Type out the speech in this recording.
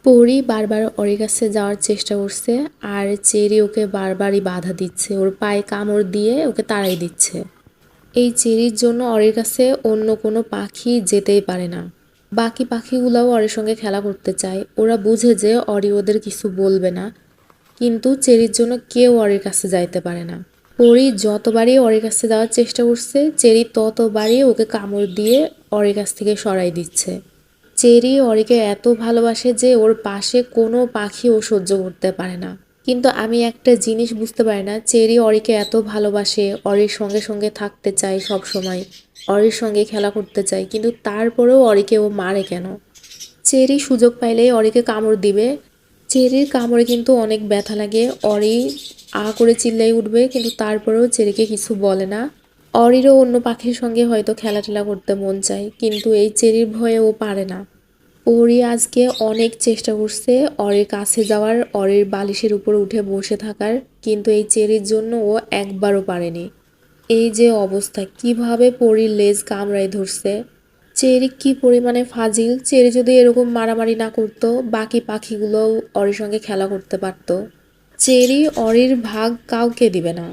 পরি বারবার অরির কাছে যাওয়ার চেষ্টা করছে আর চেরি ওকে বারবারই বাধা দিচ্ছে, ওর পায়ে কামড় দিয়ে ওকে তাড়াই দিচ্ছে। এই চেরির জন্য অরির কাছে অন্য কোনো পাখি যেতেই পারে না। বাকি পাখিগুলোও অরির সঙ্গে খেলা করতে চায়, ওরা বুঝে যে অরি ওদের কিছু বলবে না, কিন্তু চেরির জন্য কেউ অরির কাছে যাইতে পারে না। পরি যতবারই অরির কাছে যাওয়ার চেষ্টা করছে, চেরি ততবারই ওকে কামড় দিয়ে অরির কাছ থেকে সরাই দিচ্ছে। চেরি অরিকে এত ভালোবাসে যে ওর পাশে কোনো পাখি ও সহ্য করতে পারে না। কিন্তু আমি একটা জিনিস বুঝতে পারি না, চেরি অরিকে এত ভালোবাসে, অরির সঙ্গে সঙ্গে থাকতে চায় সব সময়, অরির সঙ্গে খেলা করতে চায়, কিন্তু তারপরেও অরিকে ও মারে কেন? চেরি সুযোগ পাইলেই অরিকে কামড় দিবে। চেরির কামড়ে কিন্তু অনেক ব্যথা লাগে, অরি করে চিল্লাই উঠবে, কিন্তু তারপরেও চেরিকে কিছু বলে না। অরিরও অন্য পাখির সঙ্গে হয়তো খেলাটেলা করতে মন চায়, কিন্তু এই চেরির ভয়ে ও পারে না। পরি আজকে অনেক চেষ্টা করছে অরির কাছে যাওয়ার, অরির বালিশের উপর উঠে বসে থাকার, কিন্তু এই চেরির জন্য ও একবারও পারেনি। এই যে অবস্থা, কিভাবে পরির লেজ কামড়ায় ধরছে। চেরি কি পরিমাণে ফাজিল, চেরি যদি এরকম মারামারি না করতো বাকি পাখিগুলোও অরির সঙ্গে খেলা করতে পারতো। চেরি অরির ভাগ কাউকে দিবে না।